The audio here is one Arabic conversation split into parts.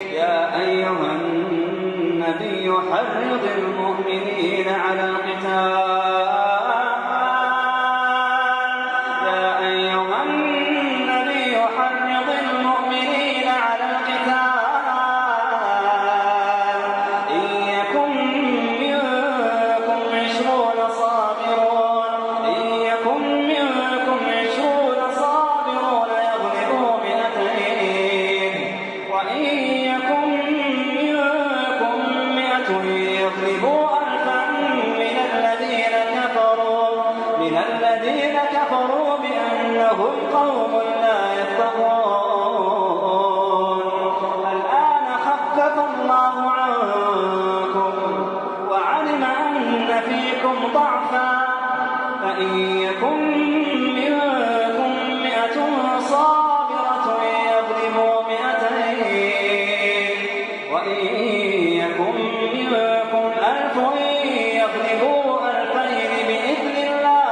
يا أيها النبي حرض المؤمنين على القتال. يا أيها النبي حرض المؤمنين على القتال إن يكن منكم 20 صابرون يغلبوا 200 وإن يكن منكم 100 يغلبوا 1000 من الذين كفروا بأنهم قوم لا يفقهون. الآن خفف الله عنكم وعلم أن فيكم ضعفا فإن يكن منكم 100 صابرة يغلبوا 200 وإن يكن منكم 1000 يغلبوا 2000 بإذن الله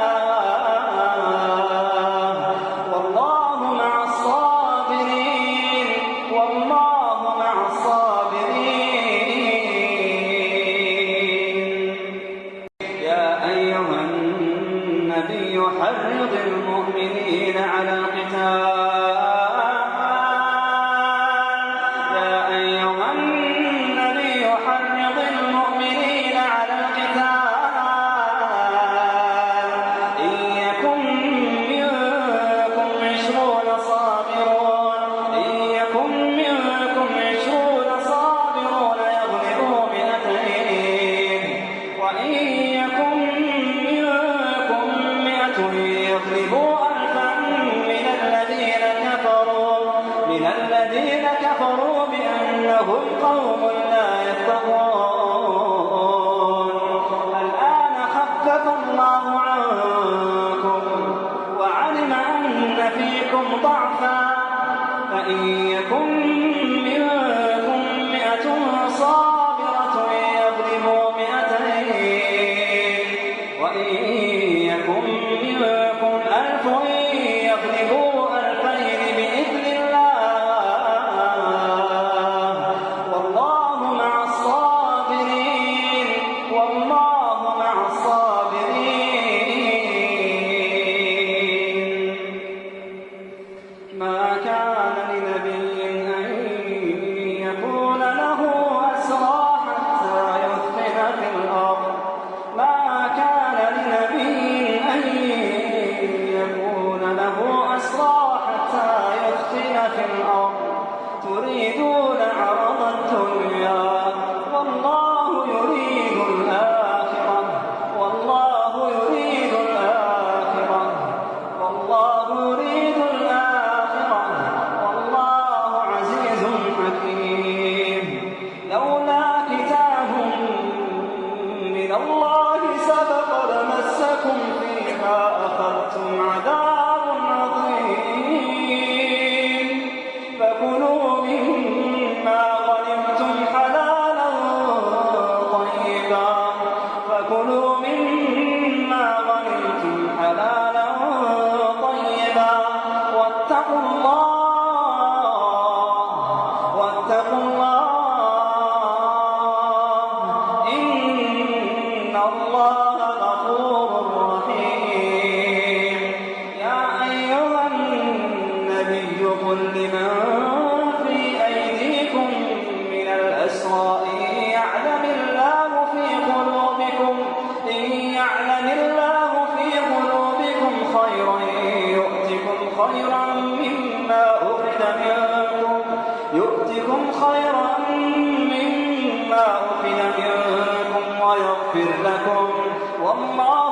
والله مع الصابرين. يا أيها النبي حرض المؤمنين على القتال. يا أيها النبي حرض المؤمنين على القتال إن يكن منكم 20 صابرون يغلبوا 200 وإن يكن منكم 100 يغلبوا 1000 من الذين كفروا بأنهم قوم لا يفقهون. الآن خفف الله عنكم وعلم أن فيكم ضعفا فإن يكن منكم 100 صابرة يغلبوا 200 وإن يكن منكم 1000 يغلبوا 2000 بإذن الله والله مع الصابرين. ما كان لنبي أن يكون له أسرى حتى يثخن في الأرض. تريدون عرض الدنيا والله يريد الآخرة والله عزيز حكيم. لولا كتاب من الله سبق لمسكم فيما أخذتم عذاب عظيم. فكلوا مما غنمتم حلالا طيبا واتقوا الله إن الله غفور رحيم. يا أيها النبي قل لمن في أيديكم من الأسرى إن يعلم الله في قلوبكم خيرا يؤتكم خيرا مما أخذ منكم ويغفر لكم والله